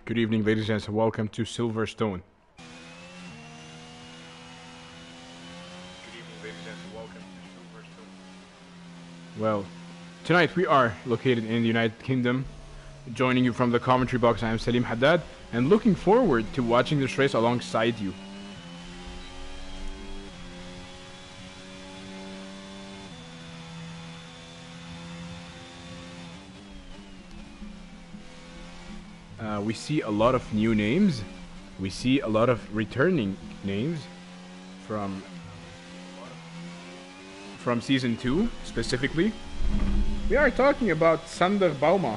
Good evening, ladies and gents, and welcome to Silverstone. Well, tonight we are located in the United Kingdom. Joining you from the commentary box, I am Salim Haddad, and looking forward to watching this race alongside you. We see a lot of new names. We see a lot of returning names from Season 2, specifically. We are talking about Sander Bauma,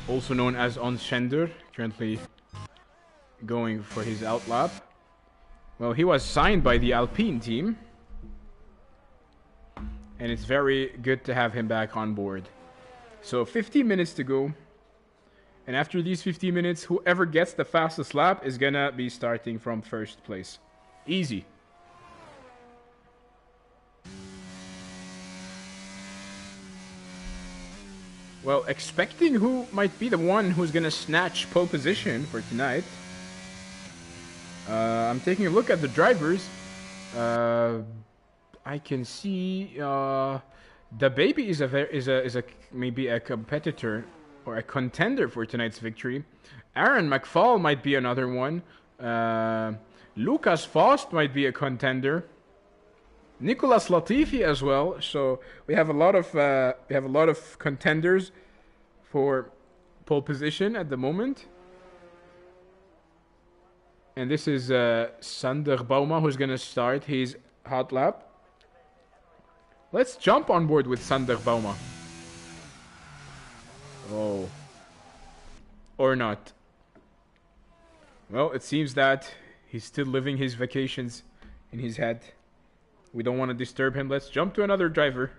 also known as Ons Schender, currently going for his outlap. Well, he was signed by the Alpine team, and it's very good to have him back on board. So 15 minutes to go, and after these 15 minutes, whoever gets the fastest lap is gonna be starting from first place. Easy. Well, expecting who might be the one who's gonna snatch pole position for tonight. I'm taking a look at the drivers. I can see the baby is maybe a competitor or a contender for tonight's victory. Aaron McFall might be another one. Lucas Faust might be a contender. Nicolas Latifi as well. So we have a lot of contenders for pole position at the moment. And this is Sander Bauma who's gonna start his hot lap. Let's jump on board with Sander Bauma. Oh. Or not. Well, it seems that he's still living his vacations in his head. We don't want to disturb him. Let's jump to another driver.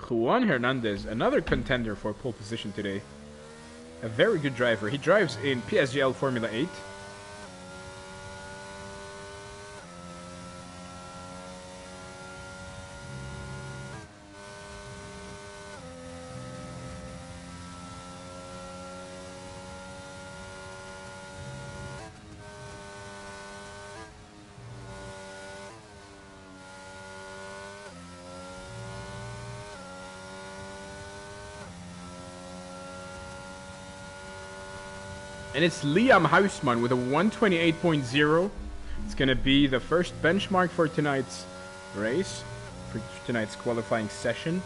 Juan Hernandez, another contender for pole position today. A very good driver. He drives in PSGL Formula 8. And it's Liam Huisman with a 128.0. It's going to be the first benchmark for tonight's race, for tonight's qualifying session.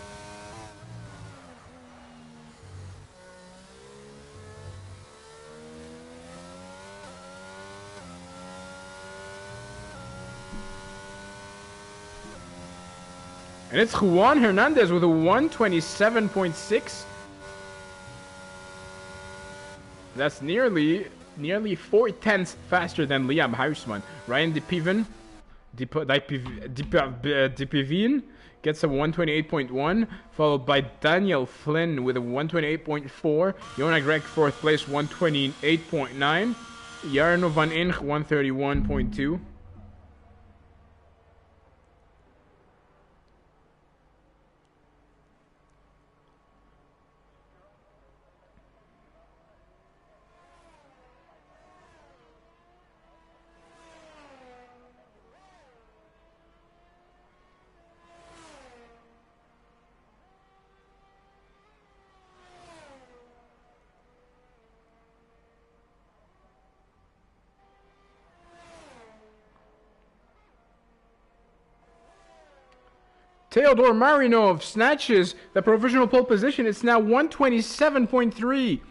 And it's Juan Hernandez with a 127.6. That's nearly 4/10 faster than Liam Huisman. Ryan Dipivine gets a 128.1, followed by Daniel Flynn with a 128.4. Jonah Greg, 4th place, 128.9. Jarno van Inch, 131.2. Theodor Marinov snatches the provisional pole position. It's now 127.3.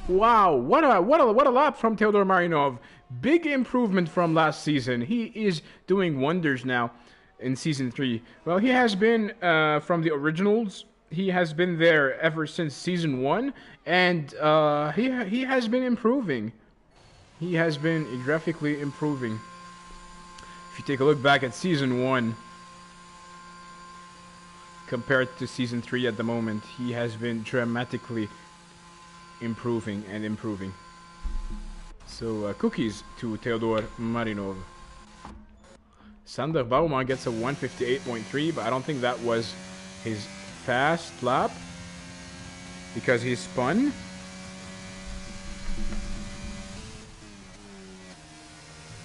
Wow, what a lap from Theodor Marinov. Big improvement from last season. He is doing wonders now in Season 3. Well, he has been from the originals. He has been there ever since Season 1, and he has been improving. He has been graphically improving. If you take a look back at Season 1, compared to Season 3 at the moment, he has been dramatically improving. So cookies to Theodor Marinov. Sander Bauma gets a 158.3, but I don't think that was his fast lap. because he spun.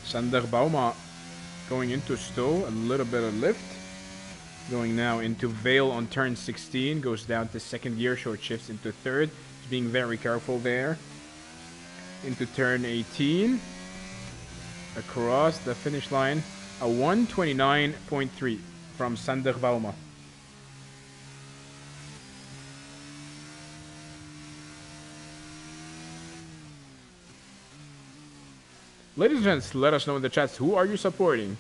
Sander Bauma going into Stowe, a little bit of lift. Going now into Vale on turn 16, goes down to second gear, short shifts into third. He's being very careful there. Into turn 18. Across the finish line, a 129.3 from Sander Bauma. Ladies and gents, let us know in the chats, who are you supporting?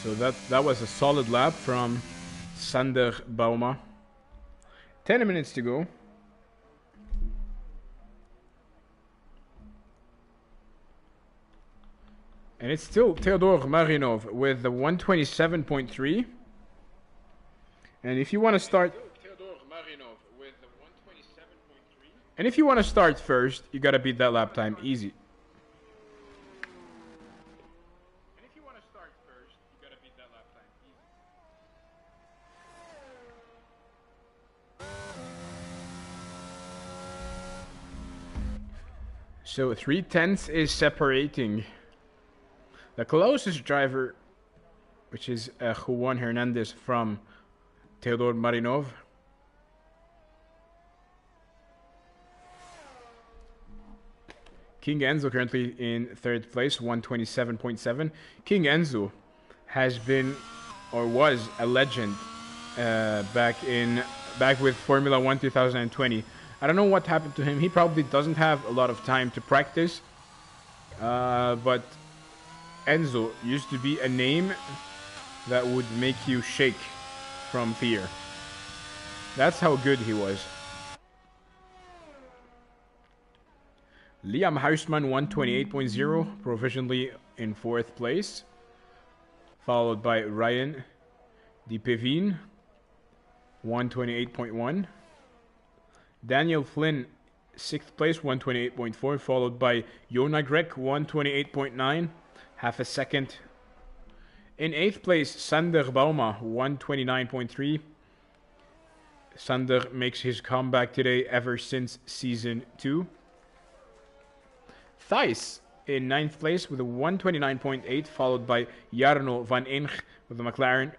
So that was a solid lap from Sander Bauma. 10 minutes to go. And it's still Theodor Marinov with the 127.3. And if you want to start... And if you want to start first, you got to beat that lap time easy. So 3/10 is separating the closest driver, which is Juan Hernandez from Theodor Marinov. King Enzo currently in third place, 127.7. King Enzo has been, or was, a legend back with Formula 1 2020. I don't know what happened to him. He probably doesn't have a lot of time to practice. But Enzo used to be a name that would make you shake from fear. That's how good he was. Liam Huisman 128.0, provisionally in fourth place. Followed by Ryan De Pevin 128.1. Daniel Flynn, 6th place, 128.4, followed by Jona Grek, 128.9, half a second. In 8th place, Sander Bauma, 129.3. Sander makes his comeback today ever since Season 2. Thijs in 9th place with a 129.8, followed by Jarno van Inch with the McLaren,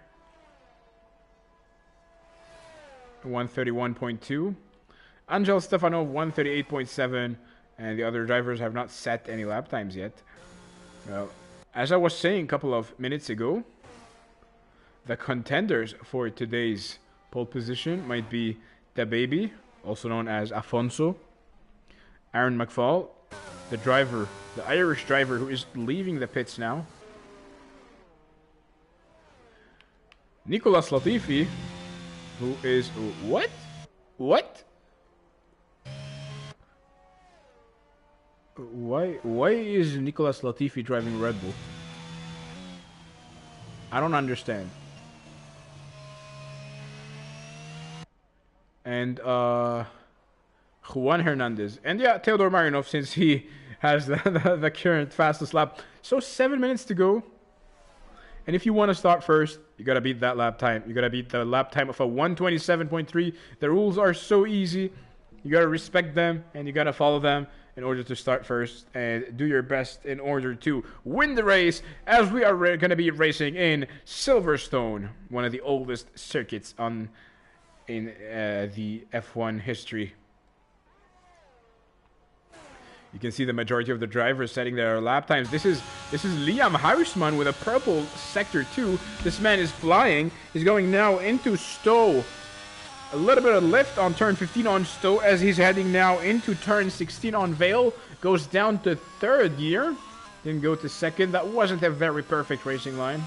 131.2. Angel Stefanov 138.7, and the other drivers have not set any lap times yet. Well, as I was saying a couple of minutes ago, the contenders for today's pole position might be the baby, also known as Afonso, Aaron McFall, the driver, the Irish driver who is leaving the pits now, Nicolas Latifi, who is... What? Why is Nicolas Latifi driving Red Bull? I don't understand. And Juan Hernandez. And yeah, Theodor Marinov, since he has the current fastest lap. So 7 minutes to go. And if you want to start first, you got to beat that lap time. You got to beat the lap time of a 127.3. The rules are so easy. You got to respect them and you got to follow them in order to start first and do your best in order to win the race, as we are going to be racing in Silverstone, one of the oldest circuits in the F1 history. You can see the majority of the drivers setting their lap times. This is Liam Huisman with a purple sector 2. This man is flying. He's going now into Stowe. A little bit of lift on turn 15 on Stowe as he's heading now into turn 16 on Vale. Goes down to third gear. Didn't go to second. That wasn't a very perfect racing line.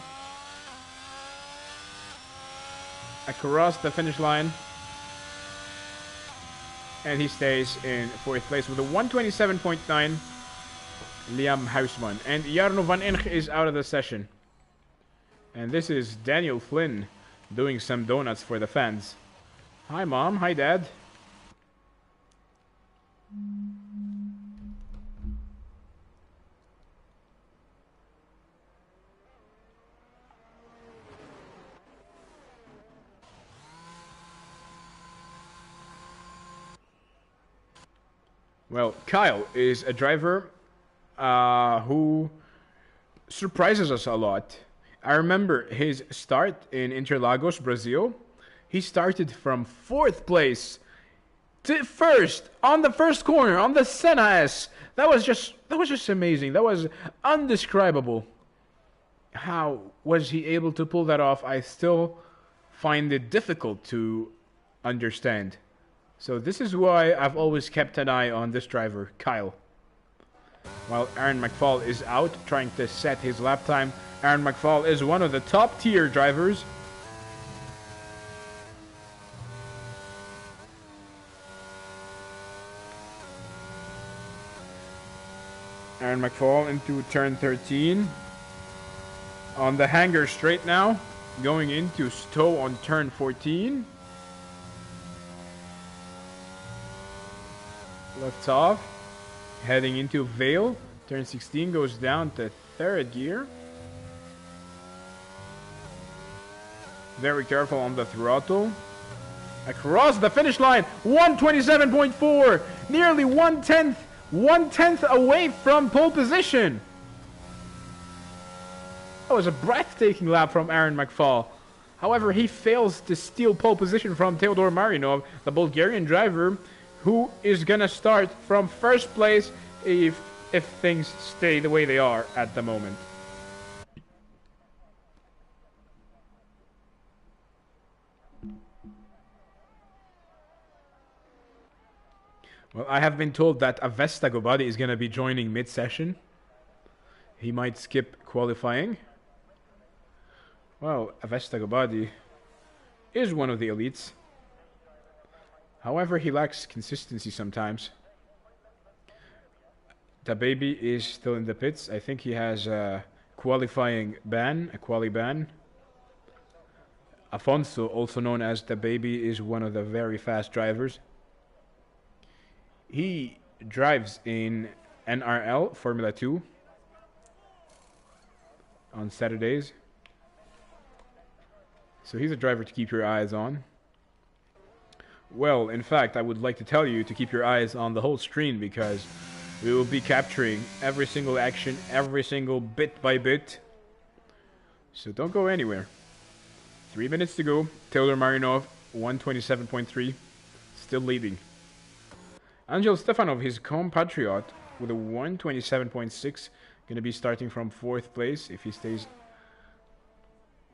Across the finish line. And he stays in fourth place with a 127.9. Liam Huisman. And Jarno van Inch is out of the session. And this is Daniel Flynn doing some donuts for the fans. Hi, Mom. Hi, Dad. Well, Kyle is a driver who surprises us a lot. I remember his start in Interlagos, Brazil. He started from 4th place to first on the first corner on the Senna S. That was just amazing. That was undescribable. How was he able to pull that off? I still find it difficult to understand. So this is why I've always kept an eye on this driver, Kyle. While Aaron McFall is out trying to set his lap time, Aaron McFall is one of the top tier drivers. Aaron McFall into turn 13. On the hanger straight now, going into Stowe on turn 14. Left off, heading into Vale. Turn 16 goes down to 3rd gear. Very careful on the throttle. Across the finish line, 127.4, nearly 1/10 away from pole position. That was a breathtaking lap from Aaron McFall. However, he fails to steal pole position from Theodor Marinov, the Bulgarian driver, who is gonna start from 1st place if things stay the way they are at the moment. Well, I have been told that Avesta Gobadi is gonna be joining mid-session. He might skip qualifying. Well, Avesta Gobadi is one of the elites. However, he lacks consistency sometimes. The baby is still in the pits. I think he has a qualifying ban, a quali ban. Afonso, also known as the baby, is one of the very fast drivers. He drives in NRL Formula 2 on Saturdays. So he's a driver to keep your eyes on. Well, in fact, I would like to tell you to keep your eyes on the whole screen because we will be capturing every single action, every single bit by bit. So don't go anywhere. 3 minutes to go. Theodor Marinov, 127.3, still leading. Angel Stefanov, his compatriot, with a 127.6, going to be starting from 4th place if he stays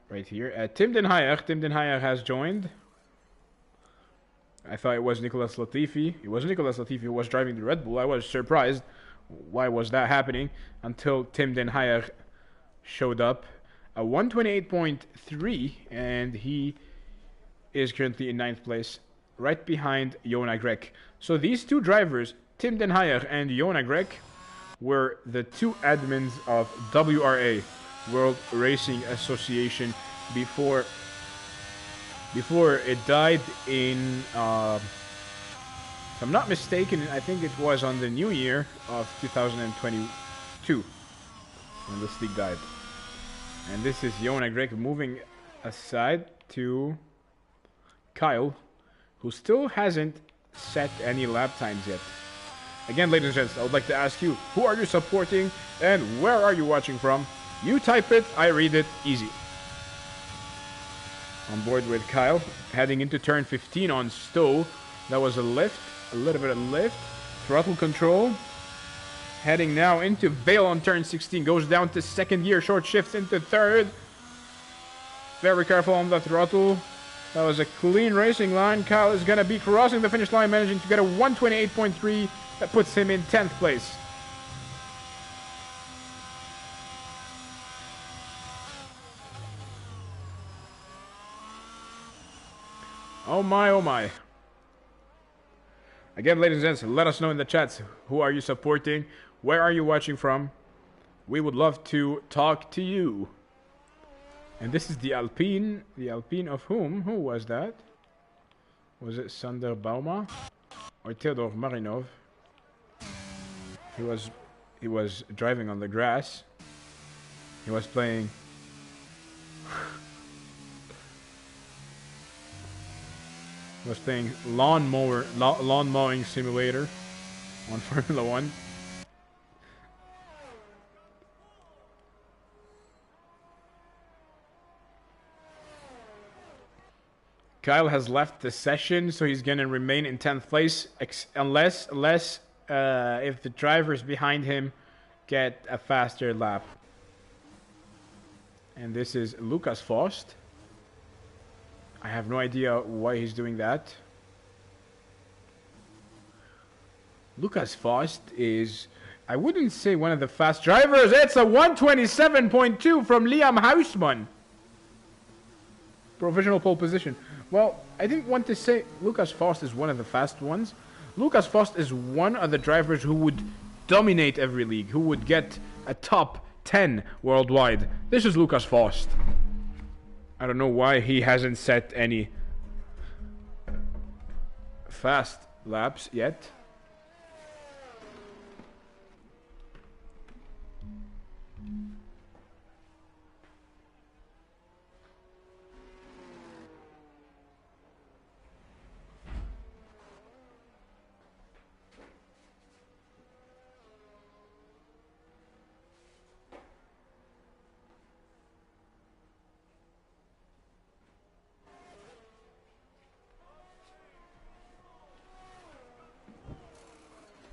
right here. Tim Den Hayer has joined. I thought it was Nicolas Latifi. It was Nicolas Latifi who was driving the Red Bull. I was surprised. Why was that happening? Until Tim Den Hayer showed up. A 128.3, and he is currently in 9th place, right behind Jona Grek. So these two drivers, Tim Den Hayer and Jona Grek, were the two admins of WRA, World Racing Association, before it died in, if I'm not mistaken, I think it was on the new year of 2022 when this league died. And this is Jona Grek moving aside to Kyle, who still hasn't set any lap times yet. Again, ladies and gents, I would like to ask you, who are you supporting and where are you watching from? You type it, I read it, easy. On board with Kyle, heading into turn 15 on Stowe. That was a lift, a little bit of lift. Throttle control. Heading now into Vale on turn 16. Goes down to 2nd gear, short shifts into 3rd. Very careful on the throttle. That was a clean racing line. Kyle is going to be crossing the finish line, managing to get a 128.3. That puts him in 10th place. Oh my, oh my. Again, ladies and gents, let us know in the chats, who are you supporting? Where are you watching from? We would love to talk to you. And this is the Alpine. The Alpine of whom? Who was that? Was it Sander Bauma or Theodor Marinov? He was driving on the grass. He was playing lawn mowing simulator. on Formula 1. Kyle has left the session, so he's going to remain in 10th place unless if the drivers behind him get a faster lap. And this is Lucas Faust. I have no idea why he's doing that. Lucas Faust is, I wouldn't say one of the fast drivers. It's a 127.2 from Liam Hausmann. Provisional pole position. Well, I didn't want to say Lucas Faust is one of the fast ones. Lucas Faust is one of the drivers who would dominate every league, who would get a top 10 worldwide. This is Lucas Faust. I don't know why he hasn't set any fast laps yet.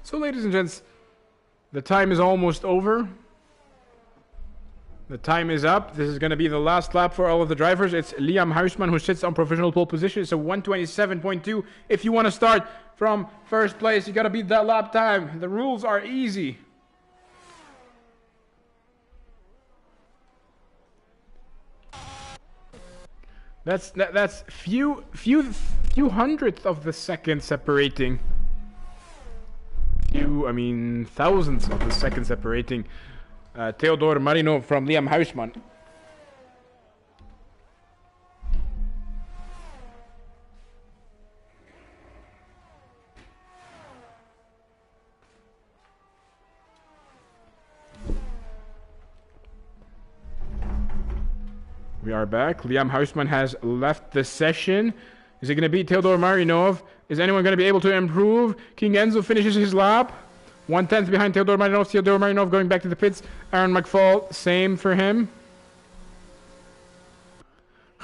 So, ladies and gents, the time is almost over. The time is up. This is going to be the last lap for all of the drivers. It's Liam Hausmann who sits on provisional pole position. It's a 127.2. If you want to start from first place, you got to beat that lap time. The rules are easy. That's few hundredths of the second separating. Thousands of the second separating Theodor Marino from Liam Hausmann. We are back. Liam Hausmann has left the session. Is he going to beat Theodor Marinov? Is anyone going to be able to improve? King Enzo finishes his lap. 1/10 behind Theodor Marinov. Theodor Marinov going back to the pits. Aaron McFall, same for him.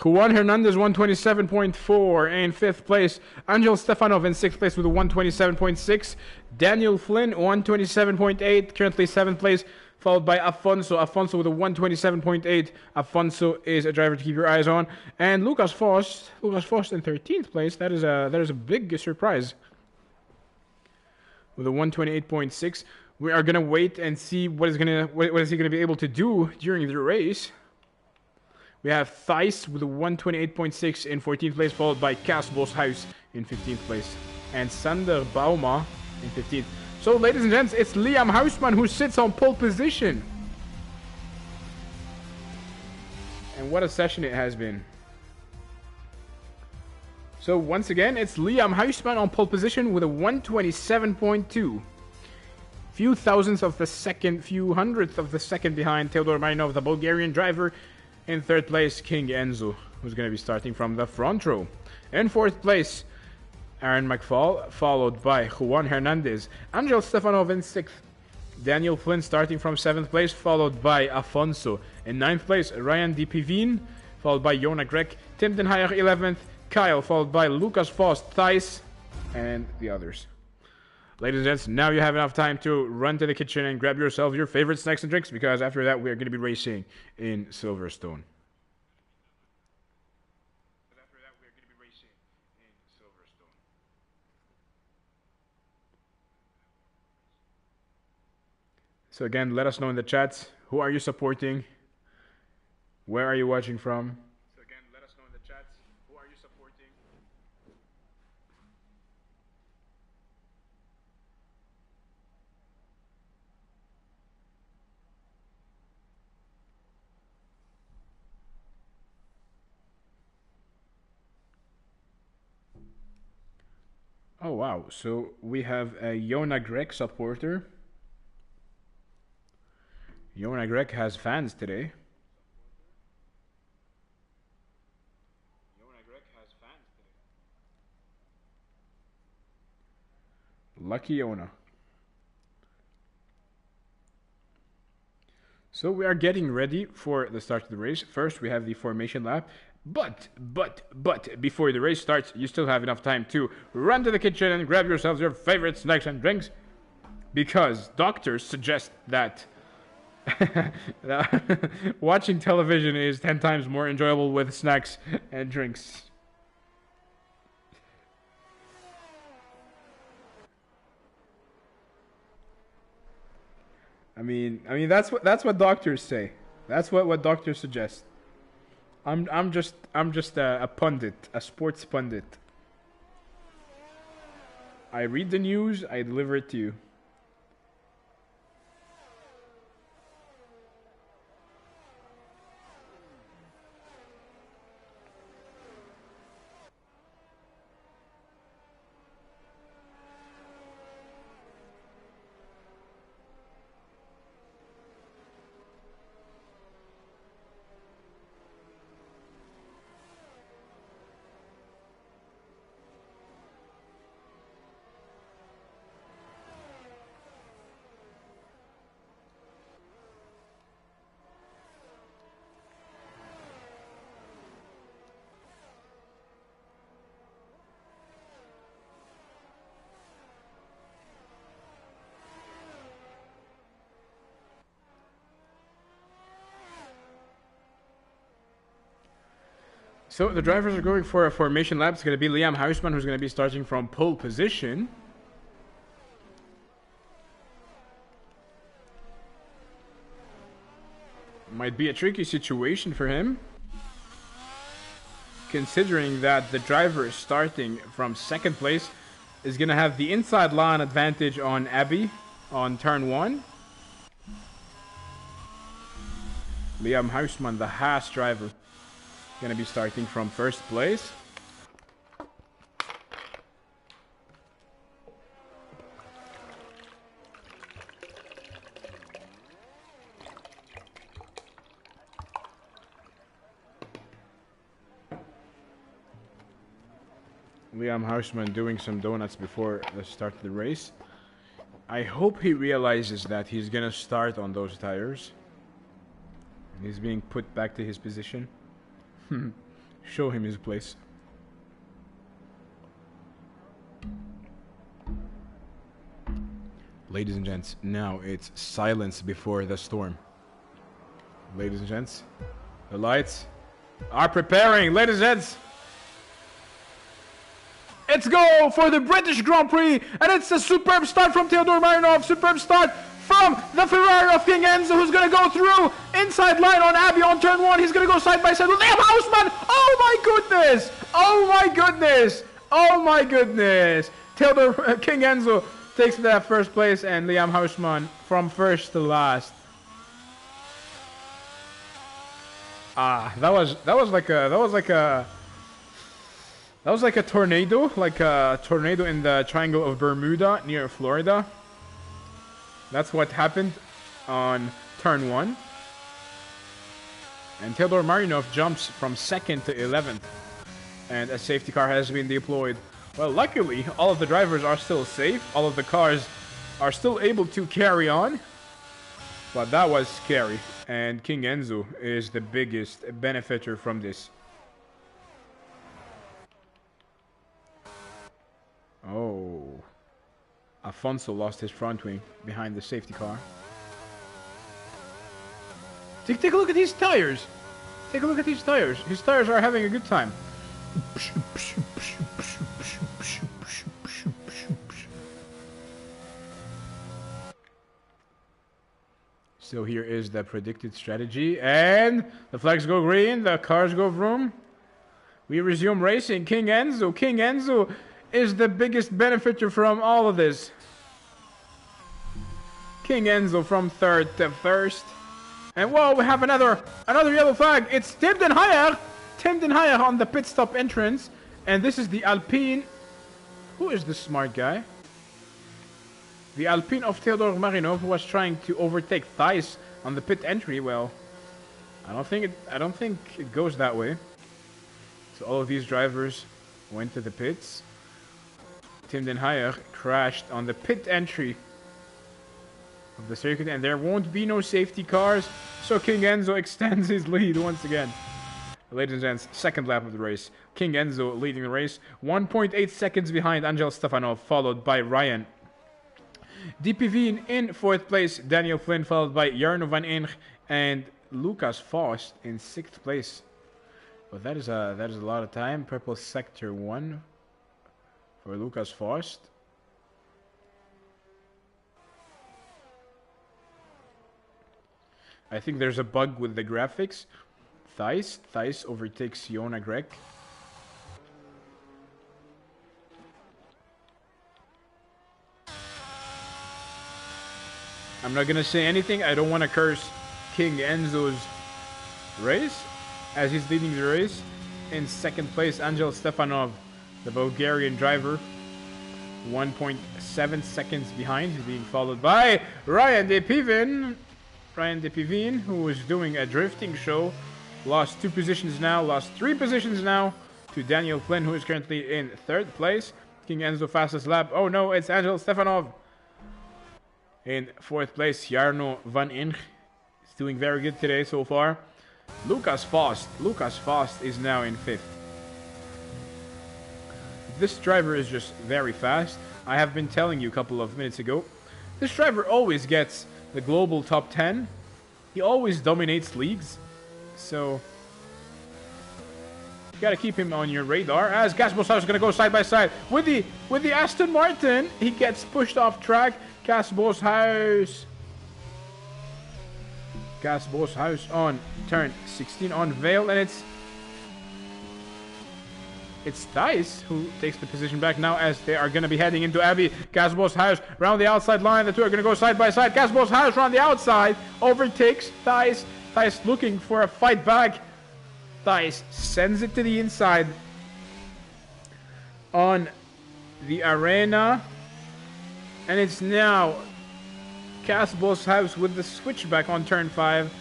Juan Hernandez, 127.4 in 5th place. Angel Stefanov in 6th place with a 127.6. Daniel Flynn, 127.8, currently 7th place. Followed by Afonso. Afonso with a 127.8. Afonso is a driver to keep your eyes on. And Lucas Faust in 13th place. That is a big surprise. With a 128.6. We are gonna wait and see what is he gonna be able to do during the race. We have Thijs with a 128.6 in 14th place, followed by Cas Boshuis in 15th place. And Sander Bauma in 15th. So, ladies and gents, it's Liam Hausmann who sits on pole position. And what a session it has been. So, once again, it's Liam Hausmann on pole position with a 127.2. Few hundredths of the second behind Theodor Marinov, the Bulgarian driver. In 3rd place, King Enzo, who's going to be starting from the front row. In 4th place, Aaron McFall, followed by Juan Hernandez. Angel Stefanov in 6th. Daniel Flynn starting from 7th place, followed by Afonso. In 9th place, Ryan DePivine, followed by Jona Grek. Tim Den Heijer, 11th. Kyle, followed by Lucas Faust, Thijs, and the others. Ladies and gents, now you have enough time to run to the kitchen and grab yourself your favorite snacks and drinks, because after that we are going to be racing in Silverstone. So again, let us know in the chats, who are you supporting? Where are you watching from? So again, let us know in the chats, who are you supporting? Oh wow, so we have a Jona Grek supporter. Jona Grek has fans today. Lucky Jona. So we are getting ready for the start of the race. First, we have the formation lap. But, before the race starts, you still have enough time to run to the kitchen and grab yourselves your favorite snacks and drinks. Because doctors suggest that watching television is 10 times more enjoyable with snacks and drinks. I mean that's what doctors say. That's what doctors suggest. I'm just a pundit, a sports pundit. I read the news, I deliver it to you. So the drivers are going for a formation lap. It's going to be Liam Huisman who's going to be starting from pole position. Might be a tricky situation for him, considering that the driver starting from second place is going to have the inside line advantage on Abby on turn 1. Liam Huisman, the Haas driver, going to be starting from first place. Liam Huisman doing some donuts before the start of the race. I hope he realizes that he's going to start on those tires. He's being put back to his position. Show him his place. Ladies and gents, now it's silence before the storm. Ladies and gents, the lights are preparing. Ladies and gents, let's go for the British Grand Prix, and it's a superb start from Theodor Marinov. Superb start from the Ferrari of King Enzo, who's going to go through inside line on Abby on turn 1. He's going to go side by side with Liam Huisman. Oh my goodness! Oh my goodness! Oh my goodness! Theodor King Enzo takes that first place, and Liam Huisman from first to last. That was like a tornado, in the Triangle of Bermuda near Florida. That's what happened on turn 1. And Theodor Marinov jumps from 2nd to 11th. And a safety car has been deployed. Well, luckily, all of the drivers are still safe. All of the cars are still able to carry on. But that was scary. And King Enzo is the biggest benefiter from this. Oh. Afonso lost his front wing behind the safety car. Take a look at these tires. Take a look at these tires. His tires are having a good time. So here is the predicted strategy. And the flags go green. The cars go vroom. We resume racing. King Enzo. King Enzo is the biggest benefiter from all of this. King Enzo from 3rd to 1st. And whoa, we have another yellow flag. It's Tim Den Hayer. Tim Den Hayer on the pit stop entrance. And this is the Alpine. Who is this smart guy? The Alpine of Theodor Marinov, who was trying to overtake Thijs on the pit entry. Well, I don't think it goes that way. So all of these drivers went to the pits. Tim Den Hayer crashed on the pit entry. of the circuit, and there won't be no safety cars, so King Enzo extends his lead once again. Ladies and gents, second lap of the race. King Enzo leading the race, 1.8 seconds behind Angel Stefanov, followed by Ryan DPV in fourth place, Daniel Flynn, followed by Jarno van Eng and Lucas Faust in sixth place. Well, that is a lot of time. Purple sector 1 for Lucas Faust. I think there's a bug with the graphics. Thijs overtakes Jona Greg. I'm not gonna say anything. I don't want to curse King Enzo's race as he's leading the race. In second place, Angel Stefanov, the Bulgarian driver, 1.7 seconds behind. He's being followed by Ryan DePivin. Ryan DePivin, who was doing a drifting show, lost 2 positions now, lost 3 positions now to Daniel Flynn, who is currently in third place. King Enzo fastest lap. Oh no, it's Angel Stefanov. In fourth place, Jarno van Eng is doing very good today so far. Lucas Faust is now in fifth. This driver is just very fast. I have been telling you a couple of minutes ago. This driver always gets the global top 10. He always dominates leagues. So you gotta keep him on your radar. As Gasbos is gonna go side by side with the Aston Martin. He gets pushed off track. Gasbos House on turn 16 on Vale, and it's Thijs who takes the position back now as they are going to be heading into Abbey. Gasbos House round the outside line. The two are going to go side by side. Gasbos House round the outside overtakes Thijs. Thijs looking for a fight back. Thijs sends it to the inside on the arena. And it's now Gasbos House with the switchback on turn 5.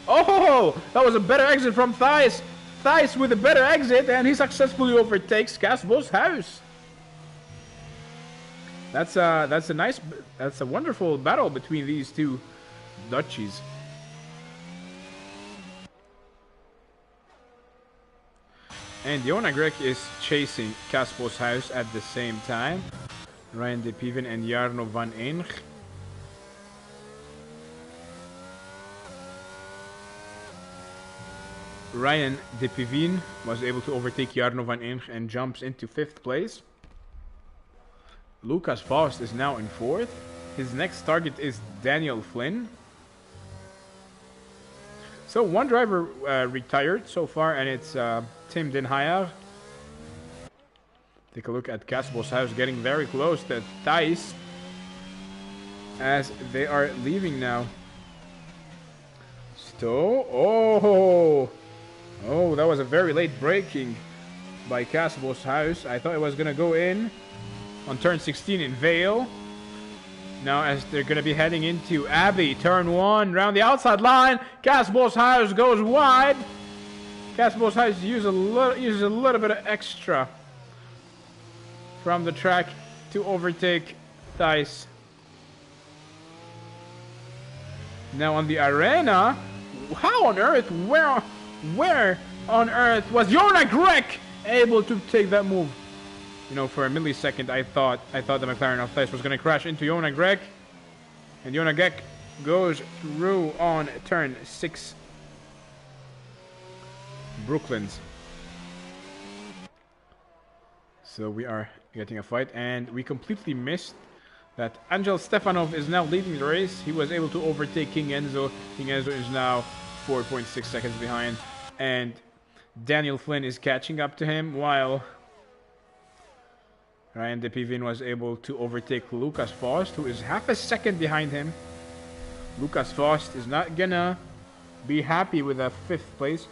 Oh, that was a better exit from Thijs. Thijs with a better exit, and he successfully overtakes Gasbos House. That's a wonderful battle between these two Dutchies. And Jona Greg is chasing Gasbos House at the same time. Ryan DePivin and Jarno van Eng. Ryan DePivin was able to overtake Jarno van Eng and jumps into 5th place. Lucas Faust is now in 4th. His next target is Daniel Flynn. So one driver retired so far, and it's Tim Den Hayer. Take a look at Gasbos House getting very close to Thijs as they are leaving now. Oh, that was a very late braking by Gasbos House. I thought it was going to go in on turn 16 in Vale. Now as they're going to be heading into Abbey, turn 1, round the outside line. Gasbos House goes wide. Gasbos House uses a little bit of extra from the track to overtake Thijs. Now on the arena, how on earth, where on earth was Jona Greg able to take that move? You know, for a millisecond, I thought the McLaren of Thijs was going to crash into Jona Greg, and Jona Greg goes through on turn 6, Brooklands. So we are getting a fight, and we completely missed that Angel Stefanov is now leading the race. He was able to overtake King Enzo. King Enzo is now 4.6 seconds behind, and Daniel Flynn is catching up to him, while Ryan DePivin was able to overtake Lucas Faust, who is half a second behind him. Lucas Faust is not gonna be happy with a 5th place.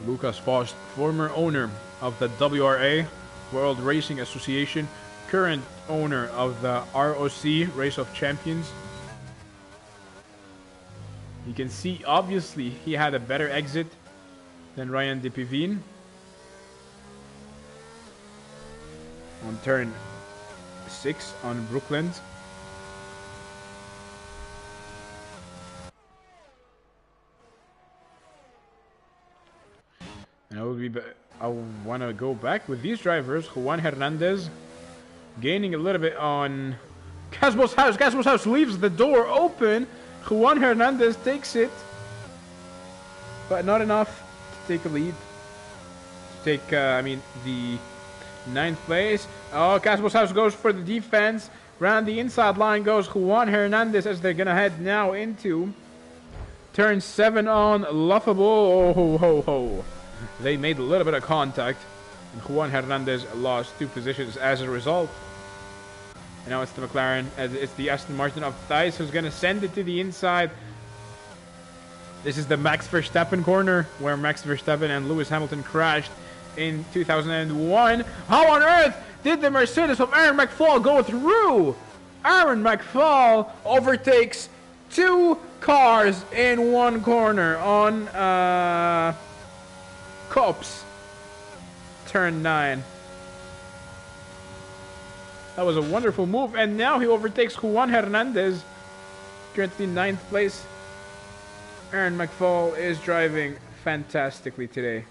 Lucas Faust, former owner of the WRA, World Racing Association, current owner of the ROC, Race of Champions. You can see, obviously, he had a better exit than Ryan DePivin. on turn 6 on Brooklyn. And I want to go back with these drivers. Juan Hernandez gaining a little bit on Casbo's house. Casbo's house leaves the door open. Juan Hernandez takes it, but not enough to take a lead. To take, the 9th place. Oh, Casbo's house goes for the defense. Round the inside line goes Juan Hernandez as they're gonna head now into turn 7 on Laughable. Oh, ho, ho, ho. They made a little bit of contact, and Juan Hernandez lost 2 positions as a result. And now it's the McLaren, it's the Aston Martin of Thijs who's going to send it to the inside. This is the Max Verstappen corner, where Max Verstappen and Lewis Hamilton crashed in 2001. How on earth did the Mercedes of Aaron McFall go through? Aaron McFall overtakes 2 cars in one corner on Cops, turn 9. That was a wonderful move, and now he overtakes Juan Hernandez, currently 9th place. Aaron McFall is driving fantastically today.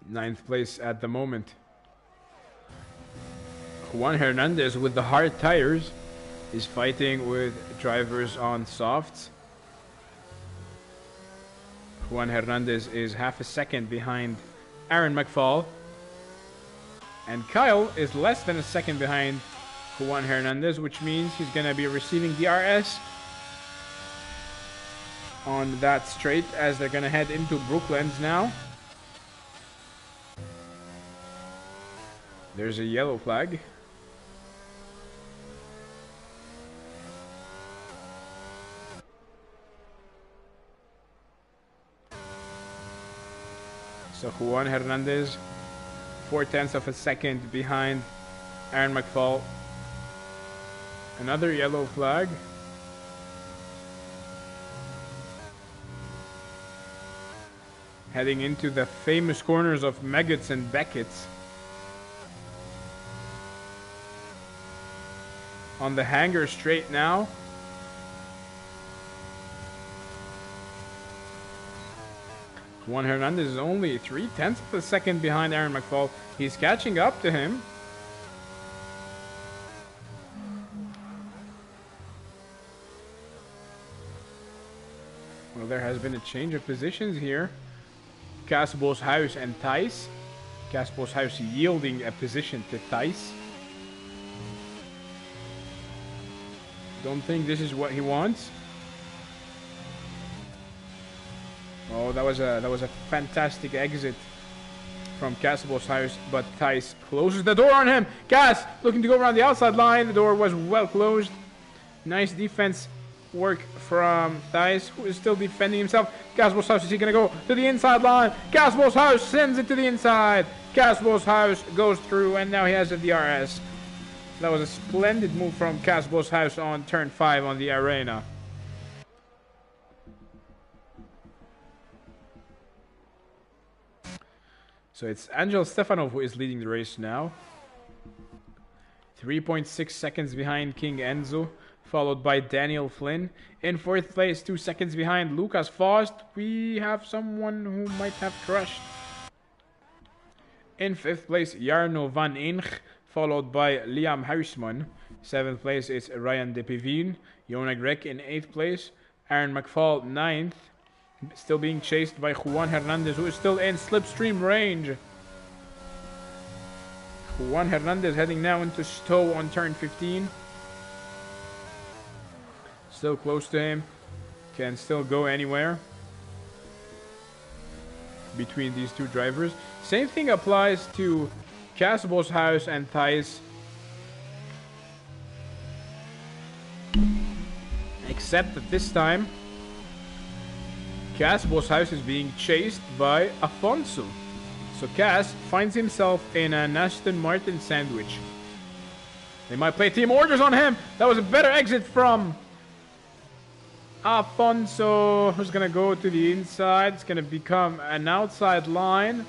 Ninth place at the moment. Juan Hernandez with the hard tires is fighting with drivers on softs. Juan Hernandez is half a second behind Aaron McFall. And Kyle is less than a second behind Juan Hernandez, which means he's going to be receiving DRS on that straight as they're going to head into Brooklands now. There's a yellow flag. So Juan Hernandez, 0.4 of a second behind Aaron McFall. Another yellow flag. Heading into the famous corners of Meggetts and Beckett's. On the hanger straight now. Juan Hernandez is only 0.3 of a second behind Aaron McFall. He's catching up to him. Well, there has been a change of positions here. Casbo's house and Thijs. Casbo's house yielding a position to Thijs. Don't think this is what he wants. Oh, that was a fantastic exit from Casbo's house, but Thijs closes the door on him. Cas looking to go around the outside line. The door was well closed. Nice defense work from Thijs, who is still defending himself. Casbo's house, is he going to go to the inside line? Casbo's house sends it to the inside. Casbo's house goes through, and now he has a DRS. That was a splendid move from Casbo's house on turn 5 on the arena. So it's Angel Stefanov who is leading the race now. 3.6 seconds behind King Enzo, followed by Daniel Flynn. In 4th place, 2 seconds behind Lucas Faust. We have someone who might have crushed. In 5th place, Jarno van Inch, followed by Liam Huisman. 7th place is Ryan De Pivine. Jonah Grek in 8th place. Aaron McFall 9th. Still being chased by Juan Hernandez, who is still in slipstream range. Juan Hernandez heading now into Stowe on turn 15. Still close to him. Can still go anywhere between these two drivers. Same thing applies to Casbo's house and Thijs. Except that this time Casbo's house is being chased by Afonso. So Cas finds himself in an Aston Martin sandwich. They might play team orders on him. That was a better exit from Alfonso, who's gonna go to the inside. It's gonna become an outside line.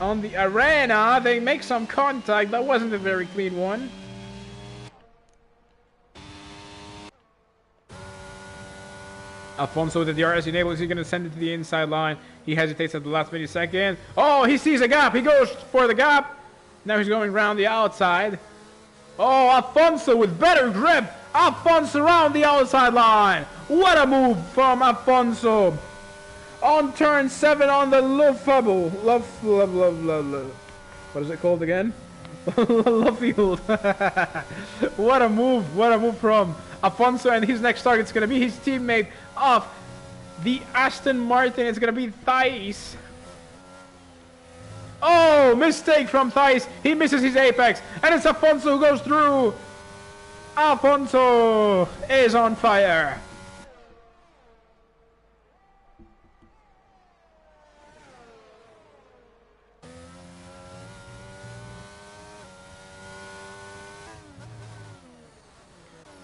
On the arena, they make some contact. That wasn't a very clean one. Alfonso with the DRS enabled. Is he going to send it to the inside line? He hesitates at the last millisecond. Oh, he sees a gap. He goes for the gap. Now he's going around the outside. Oh, Alfonso with better grip. Alfonso around the outside line. What a move from Alfonso. On turn 7 on the love bubble. What is it called again? Love field. What a move. What a move from Alfonso. And his next target is going to be his teammate of the Aston Martin. It's going to be Thijs. Oh, mistake from Thijs. He misses his apex. And it's Alfonso who goes through. Alfonso is on fire.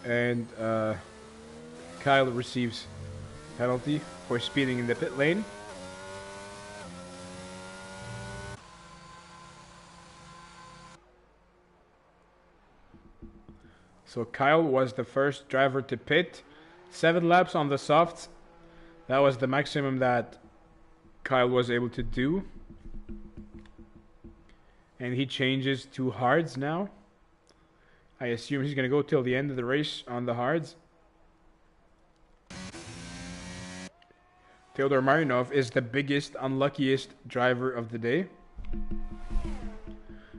And Kyle receives penalty for speeding in the pit lane. So Kyle was the first driver to pit. 7 laps on the softs. That was the maximum that Kyle was able to do. And he changes to hards now. I assume he's going to go till the end of the race on the hards. Theodor Marinov is the biggest, unluckiest driver of the day.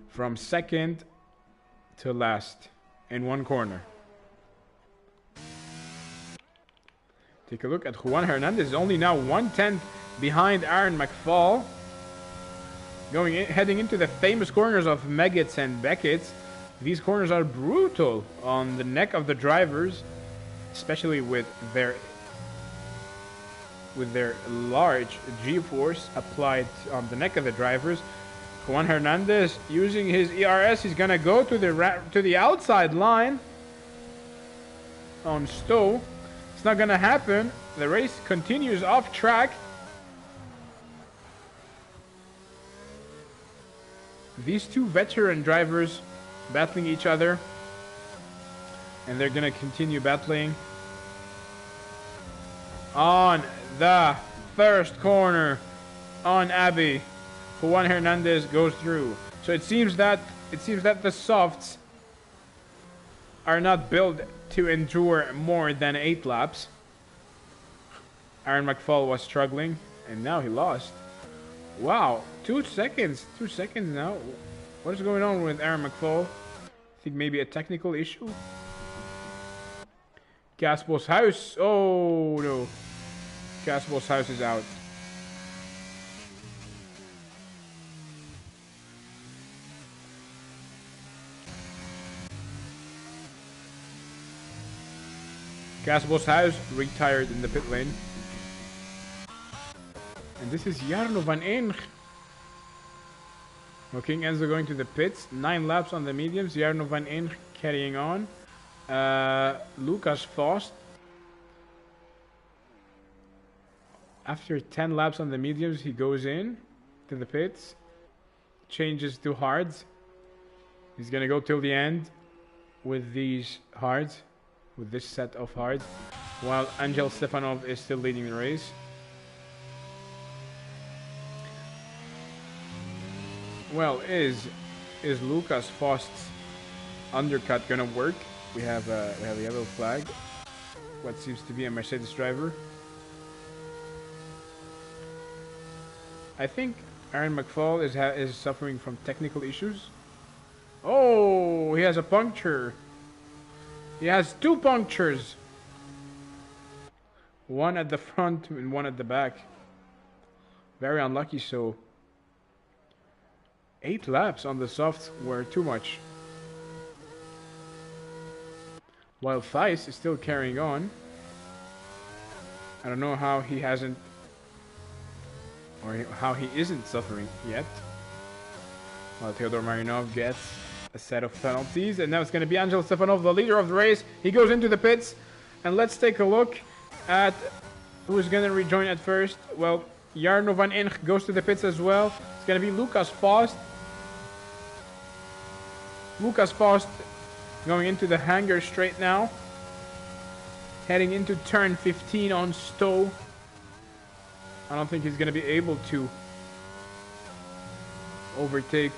From second to last in one corner. Take a look at Juan Hernandez. Is only now 1/10 behind Aaron McFall. Heading into the famous corners of Meggetts and Beckett's. These corners are brutal on the neck of the drivers, especially with their large G-force applied on the neck of the drivers. Juan Hernandez using his ERS, he's gonna go to the outside line on Stowe. It's not gonna happen. The race continues off track. These two veteran drivers battling each other, and they're gonna continue battling on the first corner on Abbey. Juan Hernandez goes through. So it seems that the softs are not built to endure more than 8 laps. Aaron McFall was struggling, and now he lost. Wow, 2 seconds now. What is going on with Aaron McFall? I think maybe a technical issue. Casbo's house. Oh no. Casbo's house is out. Casbo's house retired in the pit lane. And this is Jarno van Eeng. Okay, Enzo going to the pits. 9 laps on the mediums. Jarno van Eeng carrying on. Lucas Faust. After 10 laps on the mediums, he goes in to the pits. Changes to hards. He's going to go till the end with these hards. With this set of hards. While Angel Stefanov is still leading the race. Well, is Lucas Faust's undercut gonna work? We have a yellow flag. What seems to be a Mercedes driver. I think Aaron McFall is suffering from technical issues. Oh, he has a puncture. He has 2 punctures. One at the front and one at the back. Very unlucky. So 8 laps on the softs were too much. While Thijs is still carrying on. I don't know how he hasn't, or how he isn't suffering yet. While Theodor Marinov gets a set of penalties. And now it's going to be Angel Stefanov, the leader of the race. He goes into the pits. And let's take a look at who's going to rejoin at first. Well, Jarno van Inch goes to the pits as well. It's going to be Lucas Faust. Lucas Faust going into the hangar straight now. Heading into turn 15 on Stowe. I don't think he's going to be able to overtake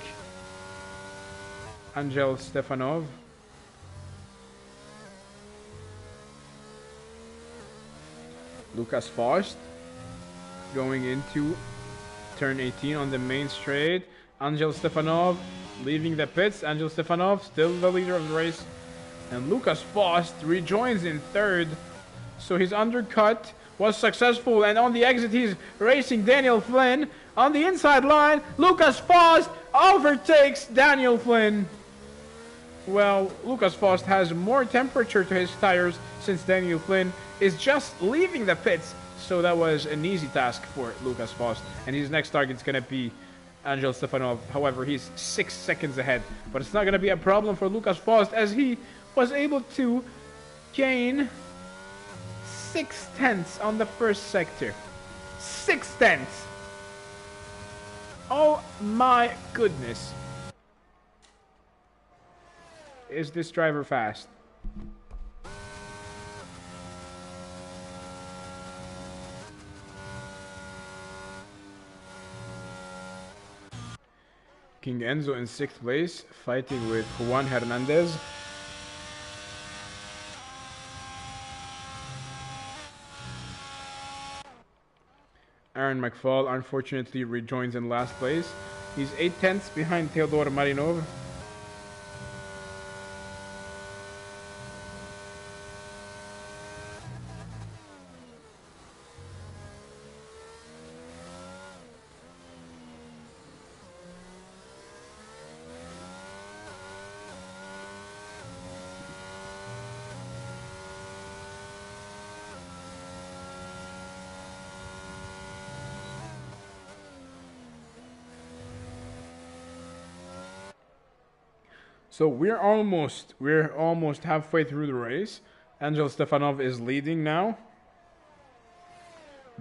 Angel Stefanov. Lucas Faust going into turn 18 on the main straight. Angel Stefanov leaving the pits. Angel Stefanov still the leader of the race. And Lucas Faust rejoins in third. So his undercut was successful. And on the exit, he's racing Daniel Flynn. On the inside line, Lucas Faust overtakes Daniel Flynn. Well, Lucas Faust has more temperature to his tires since Daniel Flynn is just leaving the pits. So that was an easy task for Lucas Faust. And his next target is going to be Angel Stefanov. However, he's 6 seconds ahead. But it's not going to be a problem for Lucas Faust as he was able to gain 6/10 on the first sector. 6/10. Oh my goodness. Is this driver fast? King Enzo in 6th place, fighting with Juan Hernandez. Aaron McFall unfortunately rejoins in last place. He's 8/10 behind Theodor Marinov. So we're almost halfway through the race. Angel Stefanov is leading now,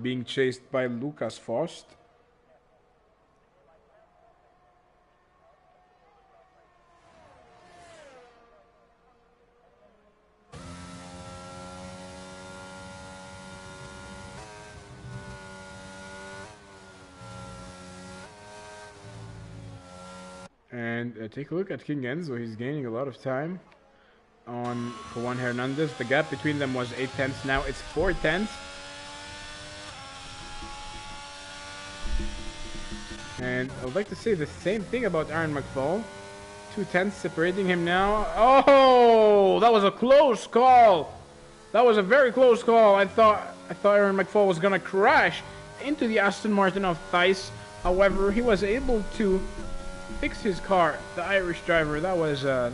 being chased by Lucas Faust. And take a look at King Enzo. He's gaining a lot of time on Juan Hernandez. The gap between them was 8/10. Now it's 4/10. And I would like to say the same thing about Aaron McFall. 2/10 separating him now. Oh, that was a close call. That was a very close call. I thought Aaron McFall was gonna crash into the Aston Martin of Thijs. However, he was able to fix his car. The Irish driver. That was a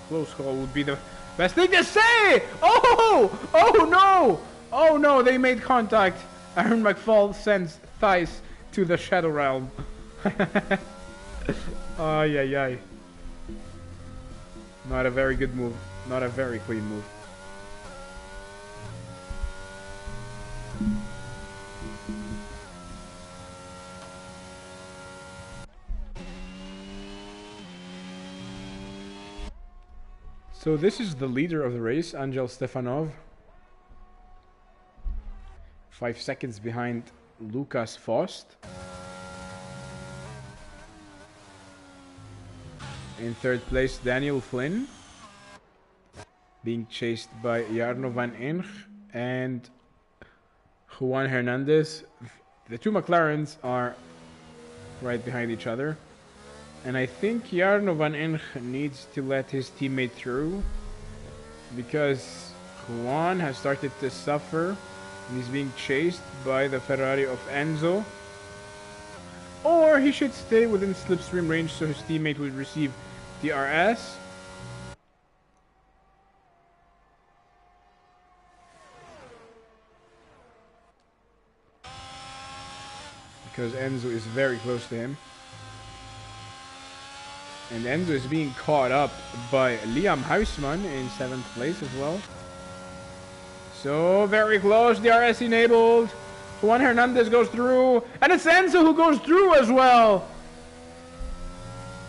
close call. Would be the best thing to say. Oh no! They made contact. Aaron McFall sends Thijs to the Shadow Realm. Ay. Not a very good move. Not a very clean move. So this is the leader of the race, Angel Stefanov. 5 seconds behind Lucas Faust. In third place, Daniel Flynn. Being chased by Jarno van Inch and Juan Hernandez. The two McLarens are right behind each other. And I think Jarno van Inch needs to let his teammate through because Juan has started to suffer and he's being chased by the Ferrari of Enzo. Or he should stay within slipstream range so his teammate would receive DRS. Because Enzo is very close to him. And Enzo is being caught up by Liam Huisman in 7th place as well. So very close. DRS enabled. Juan Hernandez goes through. And it's Enzo who goes through as well.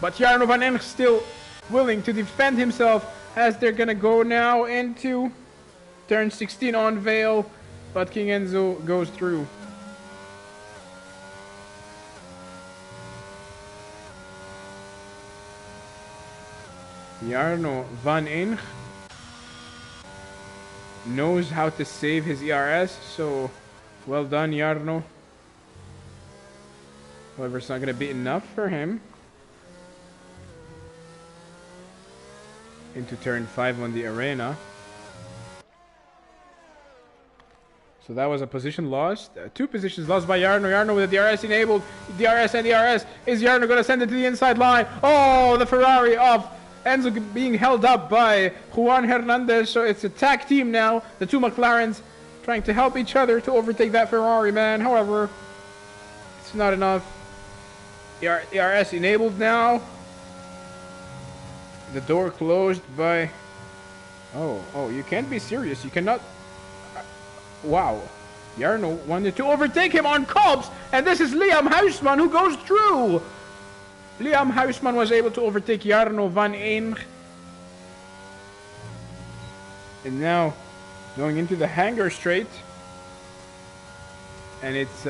But Jarno van Ench still willing to defend himself as they're going to go now into turn 16 on Vale. But King Enzo goes through. Jarno van Ench knows how to save his ERS, so well done, Jarno. However, it's not going to be enough for him. Into turn 5 on the arena. So that was a position lost. 2 positions lost by Jarno. Jarno with the DRS enabled. DRS and DRS. Is Jarno going to send it to the inside line? Oh, the Ferrari of Enzo being held up by Juan Hernandez. So it's a tag team now. The 2 McLarens trying to help each other to overtake that Ferrari, man. However, it's not enough. DRS enabled now. The door closed by... Oh, you can't be serious. You cannot... Wow. Jarno wanted to overtake him on Cobbs, and this is Liam Huisman who goes through. Liam Huisman was able to overtake Jarno van Ench. And now going into the hangar straight. And it's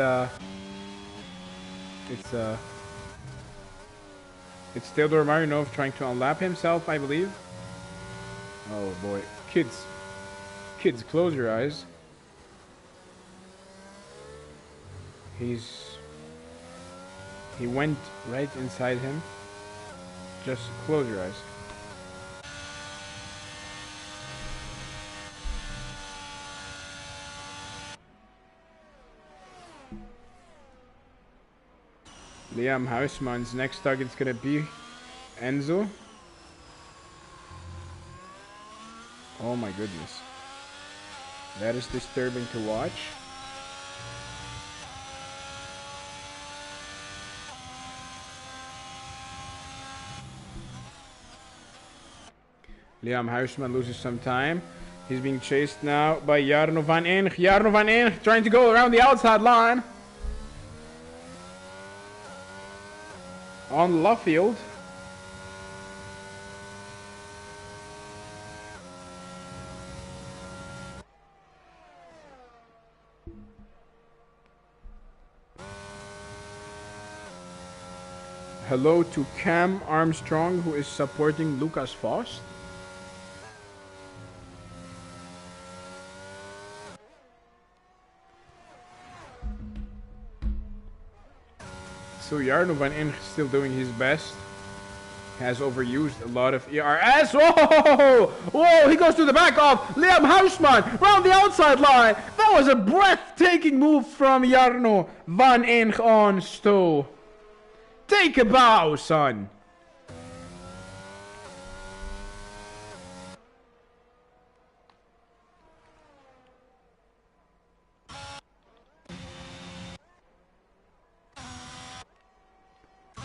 Theodor Marinov trying to unlap himself, I believe. Oh boy. Kids, close your eyes. He went right inside him. Just close your eyes. Liam Huisman's next target's gonna be Enzo. Oh my goodness. That is disturbing to watch. Liam Huisman loses some time. He's being chased now by Jarno van Ench. Jarno van Ench trying to go around the outside line. On Luffield. Hello to Cam Armstrong, who is supporting Lucas Faust. So Jarno van Ench still doing his best. Has overused a lot of ERS. Whoa! Whoa! He goes to the back of Liam Huisman round the outside line. That was a breathtaking move from Jarno van Ench on Stowe. Take a bow, son.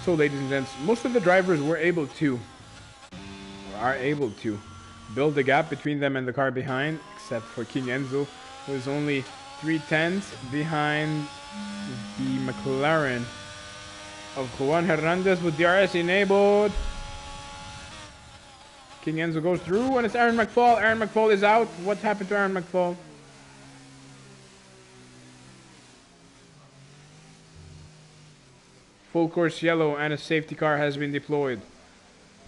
So, ladies and gents, most of the drivers were able to, or are able to, build the gap between them and the car behind, except for King Enzo, who is only 3/10 behind the McLaren of Juan Hernandez with DRS enabled. King Enzo goes through, and it's Aaron McFall. Aaron McFall is out. What happened to Aaron McFall? Full course yellow and a safety car has been deployed.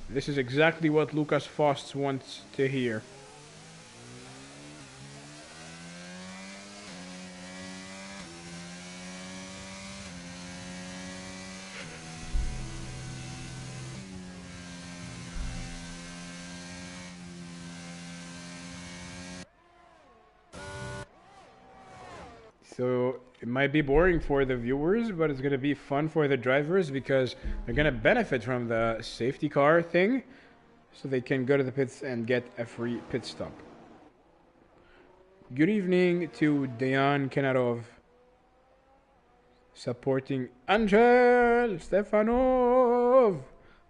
This is exactly what Lucas Faust wants to hear. So it might be boring for the viewers, but it's going to be fun for the drivers because they're going to benefit from the safety car thing, so they can go to the pits and get a free pit stop. Good evening to Dejan Kenarov, supporting Angel Stefanov.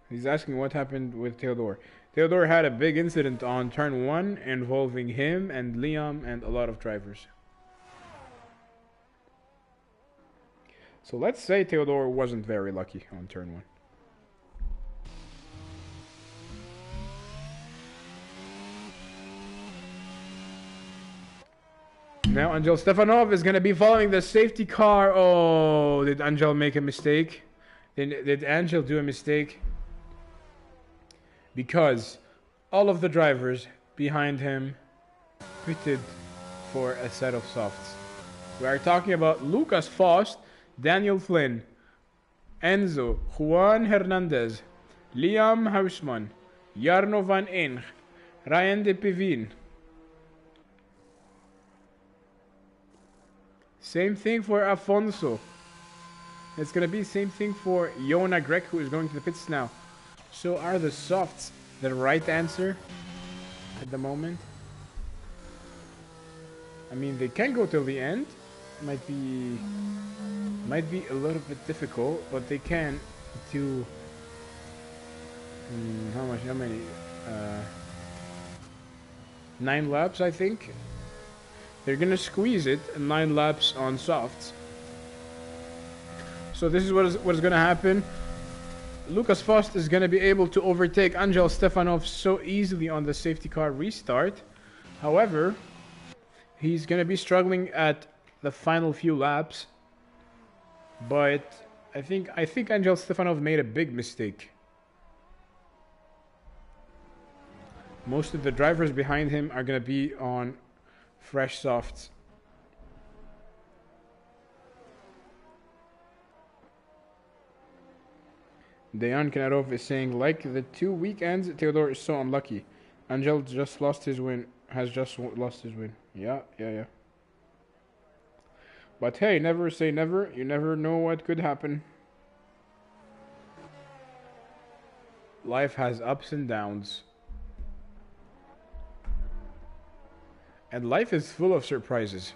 He's asking what happened with Theodore. Theodore had a big incident on turn 1 involving him and Liam and a lot of drivers. So let's say Theodore wasn't very lucky on turn 1. Now Angel Stefanov is going to be following the safety car. Oh, did Angel make a mistake? Did Angel do a mistake? Because all of the drivers behind him pitted for a set of softs. We are talking about Lucas Faust, Daniel Flynn, Enzo, Juan Hernandez, Liam Huisman, Jarno van Eng, Ryan de Pivin. Same thing for Afonso. It's going to be same thing for Yona Grek, who is going to the pits now. So are the softs the right answer at the moment? I mean, they can go till the end. Might be a little bit difficult, but they can do how many 9 laps, I think. They're gonna squeeze it 9 laps on softs. So this is what is gonna happen. Lucas Faust is gonna be able to overtake Angel Stefanov so easily on the safety car restart. However, he's gonna be struggling at the final few laps. But I think Angel Stefanov made a big mistake. Most of the drivers behind him are gonna be on fresh softs. Dejan Kanarov is saying, like the 2 weekends, Theodore is so unlucky. Angel just lost his win. Has just lost his win. Yeah. But hey, never say never. You never know what could happen. Life has ups and downs. And life is full of surprises.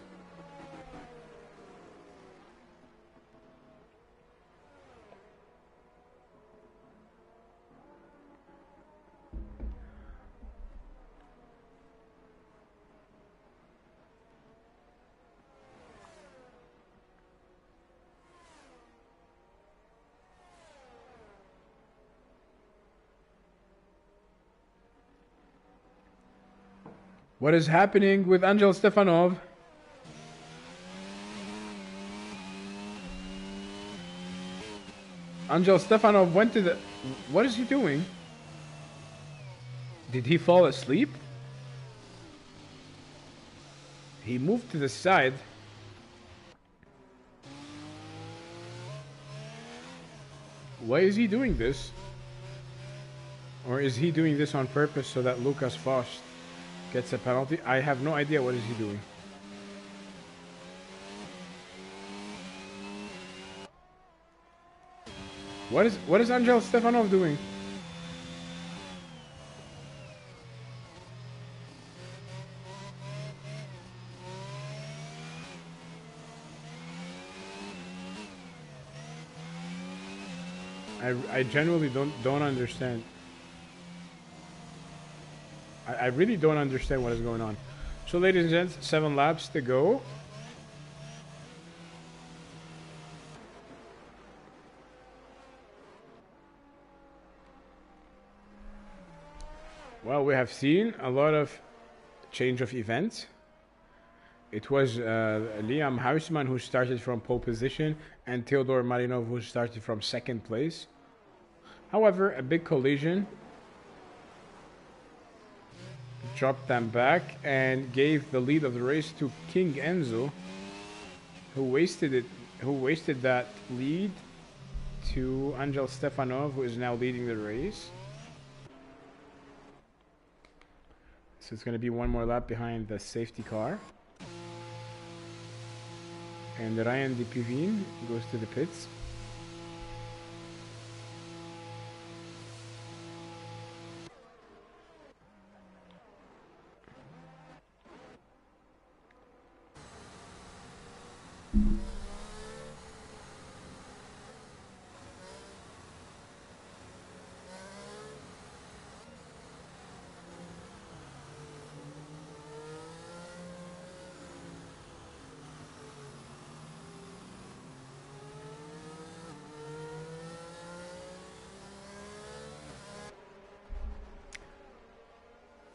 What is happening with Angel Stefanov? Angel Stefanov went to the... What is he doing? Did he fall asleep? He moved to the side. Why is he doing this? Or is he doing this on purpose so that Lucas Faust gets a penalty? I have no idea what is he doing. What is Angel Stefanov doing? I genuinely don't understand. I really don't understand what is going on. So, ladies and gents, 7 laps to go. Well, we have seen a lot of change of events. It was Liam Huisman who started from pole position and Theodor Marinov who started from 2nd place. However, a big collision dropped them back and gave the lead of the race to King Enzo, who wasted that lead to Angel Stefanov, who is now leading the race. So it's going to be one more lap behind the safety car. And Ryan de Pivin goes to the pits.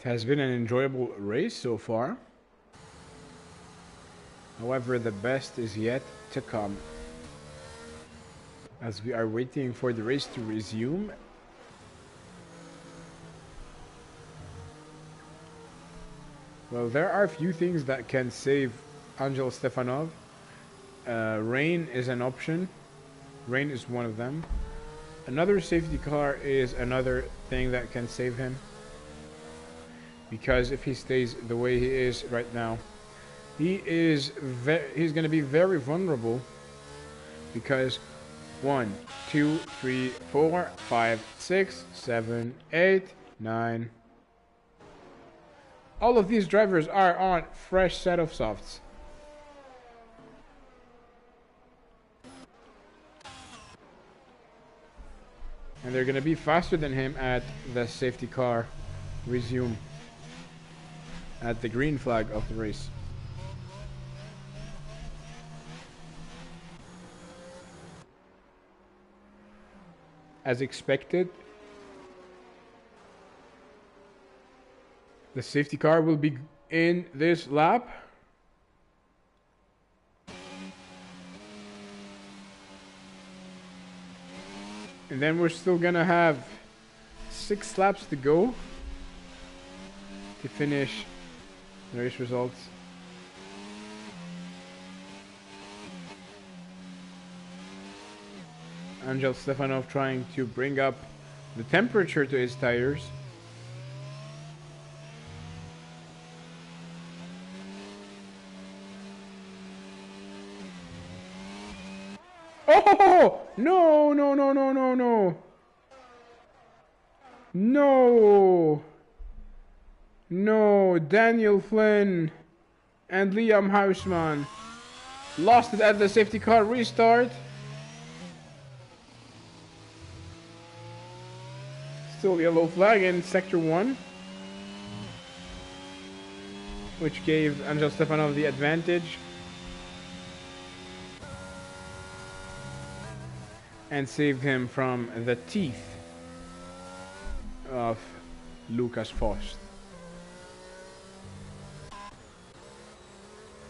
has been an enjoyable race so far. However, the best is yet to come, as we are waiting for the race to resume. Well, there are a few things that can save Angel Stefanov. Rain is an option. Rain is one of them. Another safety car is another thing that can save him, because if he stays the way he is right now, he's going to be very vulnerable, because 1, 2, 3, 4, 5, 6, 7, 8, 9. All of these drivers are on fresh set of softs. And they're going to be faster than him at the safety car resume, at the green flag of the race. As expected, the safety car will be in this lap. And then we're still gonna have 6 laps to go to finish the race results. Angel Stefanov trying to bring up the temperature to his tires. Oh! No, no, no, no, no, no. No. No, Daniel Flynn and Liam Hausman lost it at the safety car restart. Still yellow flag in sector 1, which gave Angel Stefanov the advantage and saved him from the teeth of Lucas Faust.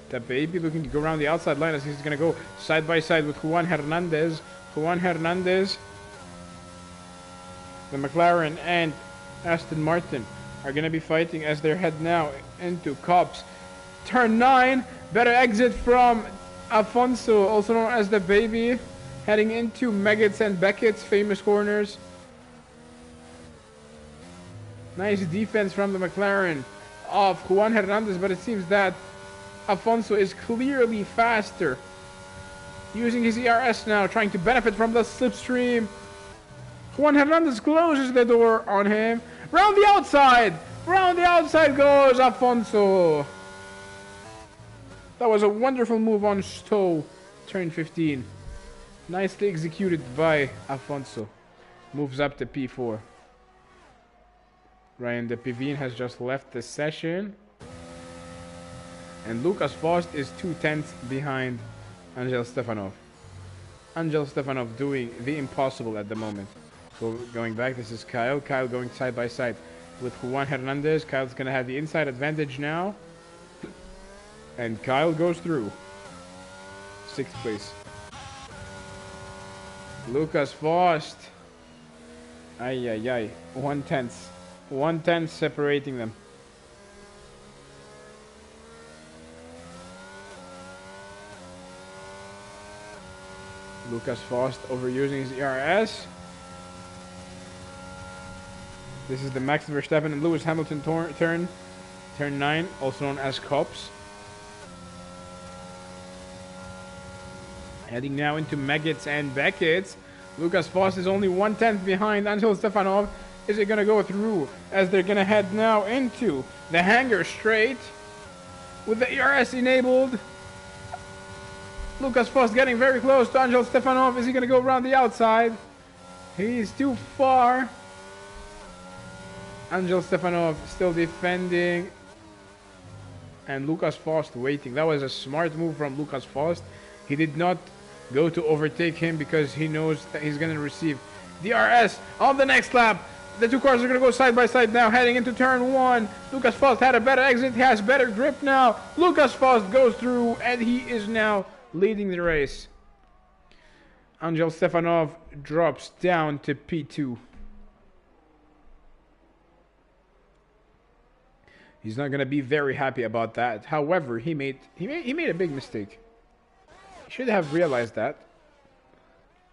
The baby looking to go around the outside line as he's going to go side by side with Juan Hernandez. Juan Hernandez, the McLaren and Aston Martin are going to be fighting as they head now into Cops. Turn 9, better exit from Afonso, also known as the baby, heading into Meggett's and Beckett's famous corners. Nice defense from the McLaren of Juan Hernandez, but it seems that Afonso is clearly faster, using his ERS now, trying to benefit from the slipstream. Juan Hernandez closes the door on him. Round the outside! Round the outside goes Afonso. That was a wonderful move on Stowe, turn 15. Nicely executed by Afonso. Moves up to P4. Ryan de Pivine has just left the session. And Lucas Faust is 2/10 behind Angel Stefanov. Angel Stefanov doing the impossible at the moment. So going back, this is Kyle. Kyle going side by side with Juan Hernandez. Kyle's going to have the inside advantage now. And Kyle goes through. 6th place. Lucas Faust. Ay, ay, ay. 1/10. 1/10 separating them. Lucas Faust overusing his ERS. This is the Max Verstappen and Lewis Hamilton turn 9, also known as Cops. Heading now into Meggett's and Beckett's. Lucas Faust is only 1/10 behind Angel Stefanov. Is it going to go through as they're going to head now into the hangar straight with the ERS enabled? Lucas Faust getting very close to Angel Stefanov. Is he going to go around the outside? He's too far. Angel Stefanov still defending. And Lucas Faust waiting. That was a smart move from Lucas Faust. He did not go to overtake him because he knows that he's going to receive DRS on the next lap. The two cars are going to go side by side now, heading into turn 1. Lucas Faust had a better exit. He has better grip now. Lucas Faust goes through, and he is now leading the race. Angel Stefanov drops down to P2. He's not going to be very happy about that. However, he made a big mistake. He should have realized that.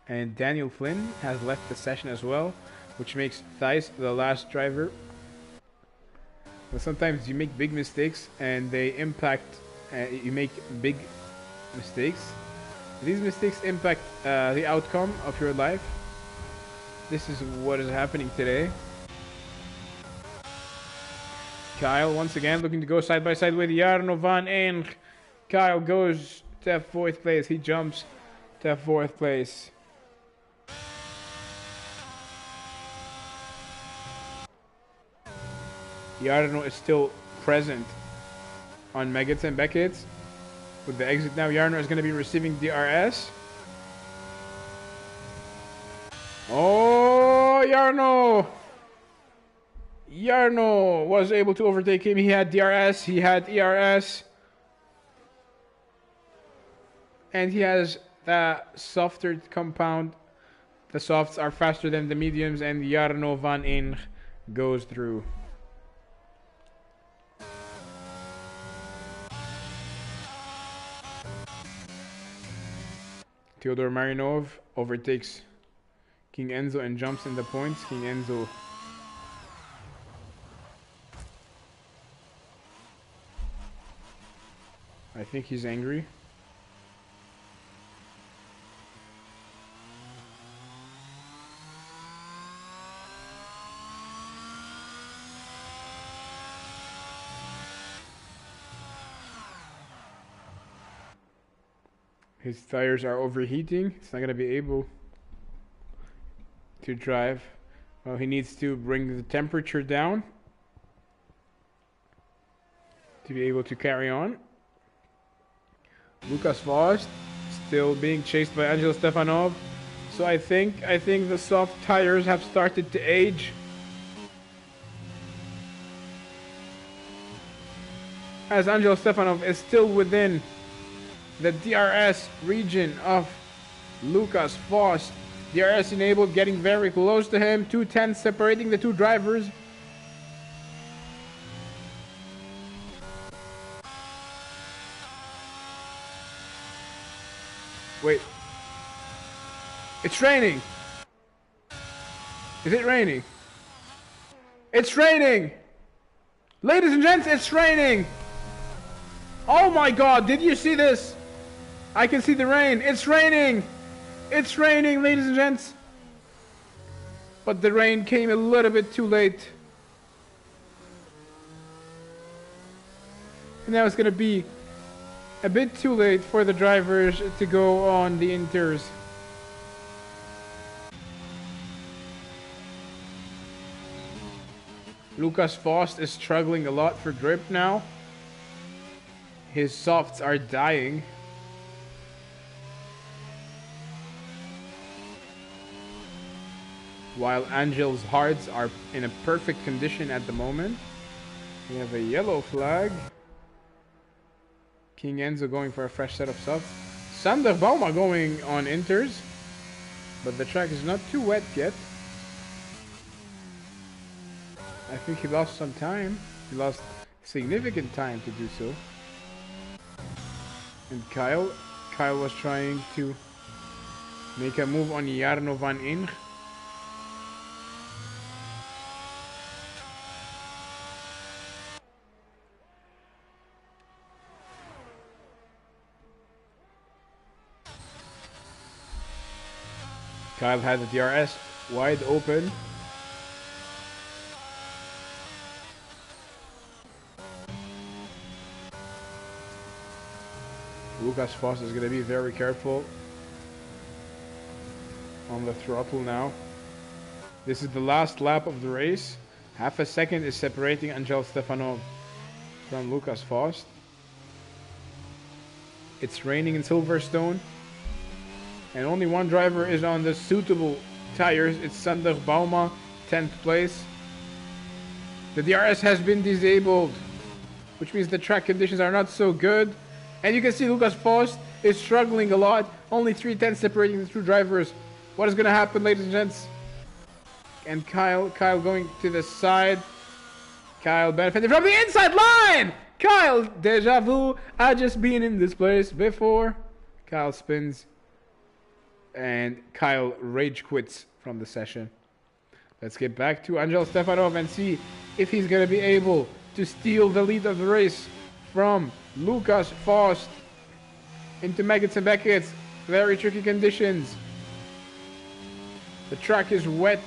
And Daniel Flynn has left the session as well, which makes Thijs the last driver. But sometimes you make big mistakes and they impact, you make big mistakes. These mistakes impact the outcome of your life. This is what is happening today. Kyle once again looking to go side by side with Jarno van Eng. Kyle goes to 4th place. He jumps to 4th place. Jarno is still present on Meggetts and Beckett's. With the exit now, Jarno is going to be receiving DRS. Oh, Jarno! Jarno was able to overtake him. He had DRS, he had ERS. And he has the softer compound. The softs are faster than the mediums, and Jarno van Eng goes through. Theodor Marinov overtakes King Enzo and jumps in the points. King Enzo I think he's angry. His tires are overheating. It's not going to be able to drive. Well, he needs to bring the temperature down to be able to carry on. Lucas Faust still being chased by Angel Stefanov. So I think the soft tires have started to age. As Angel Stefanov is still within the DRS region of Lucas Faust. DRS enabled, getting very close to him. 210 separating the two drivers. Wait. It's raining. Is it raining? It's raining! Ladies and gents, it's raining! Oh my god, did you see this? I can see the rain. It's raining! It's raining, ladies and gents. But the rain came a little bit too late. And now it's going to be a bit too late for the drivers to go on the inters. Lucas Faust is struggling a lot for grip now. His softs are dying. While Angel's hards are in a perfect condition at the moment. We have a yellow flag. King Enzo going for a fresh set of softs. Sander Bauma going on inters. But the track is not too wet yet. I think he lost some time. He lost significant time to do so. And Kyle was trying to make a move on Jarno van Eng. Kyle had the DRS wide open. Lucas Faust is going to be very careful on the throttle now. This is the last lap of the race. Half a second is separating Angel Stefanov from Lucas Faust. It's raining in Silverstone. And only one driver is on the suitable tires. It's Sander Bauma 10th place. The DRS has been disabled, which means the track conditions are not so good. And you can see Lucas Faust is struggling a lot. Only 3 tenths separating the two drivers. What is going to happen, ladies and gents? And Kyle going to the side. Kyle benefiting from the inside line! Kyle, deja vu, I just been in this place before. Kyle spins. And Kyle rage quits from the session. Let's get back to Angel Stefanov and see if he's going to be able to steal the lead of the race from Lucas Faust into Maggots and Beckett's. Very tricky conditions. The track is wet.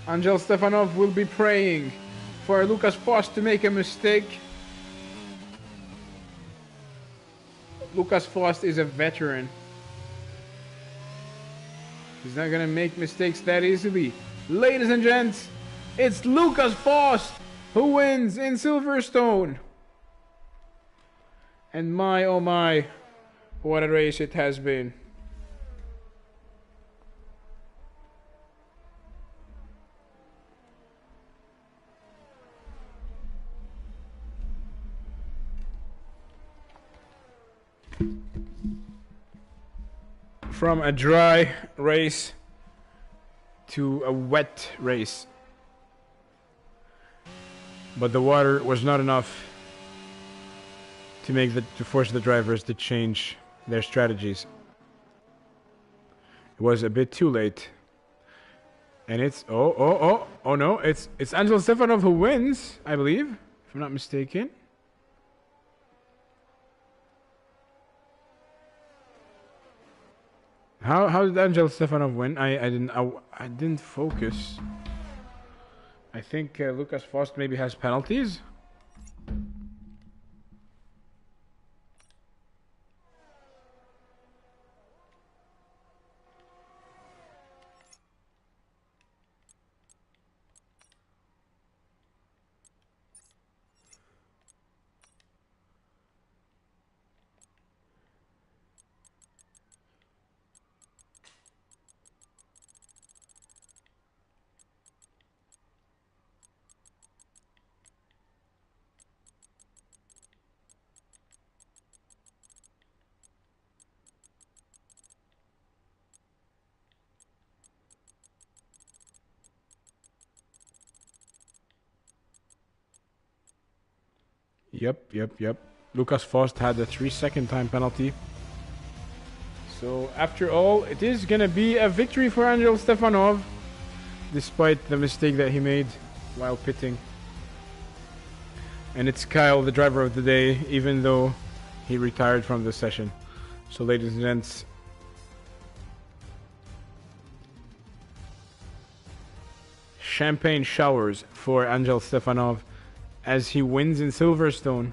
Angel Stefanov will be praying for Lucas Faust to make a mistake. Lucas Faust is a veteran. He's not gonna make mistakes that easily. Ladies and gents, it's Lucas Faust who wins in Silverstone. And my oh my, what a race it has been. From a dry race to a wet race. But the water was not enough to force the drivers to change their strategies. It was a bit too late. And it's oh no, it's Angel Stefanov who wins, I believe, if I'm not mistaken. How did Angel Stefanov win? I didn't focus. I think Lucas Faust maybe has penalties. Yep. Lucas Faust had a 3-second time penalty. So after all, it is gonna be a victory for Angel Stefanov, despite the mistake that he made while pitting. And it's Kyle, the driver of the day, even though he retired from the session. So ladies and gents, champagne showers for Angel Stefanov as he wins in Silverstone.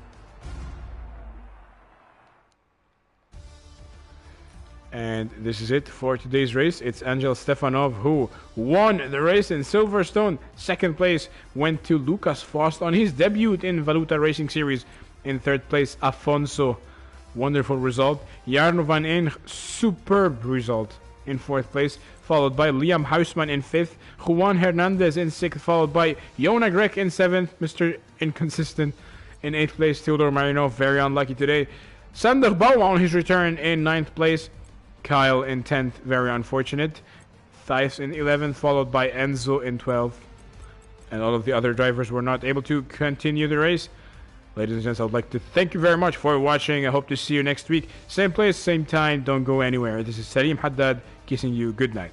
And this is it for today's race. It's Angel Stefanov who won the race in Silverstone. Second place went to Lucas Faust on his debut in Valuta Racing Series. In third place, Afonso. Wonderful result. Jarno van Een, superb result in fourth place, followed by Liam Huisman in fifth, Juan Hernandez in sixth, followed by Jona Grek in seventh, Mr. Inconsistent in eighth place, Theodor Marinov, very unlucky today, Sander Bauer on his return in ninth place, Kyle in 10th, very unfortunate, Thijs in 11th, followed by Enzo in 12th, and all of the other drivers were not able to continue the race. Ladies and gents, I would like to thank you very much for watching. I hope to see you next week. Same place, same time. Don't go anywhere. This is Salim Haddad kissing you good night.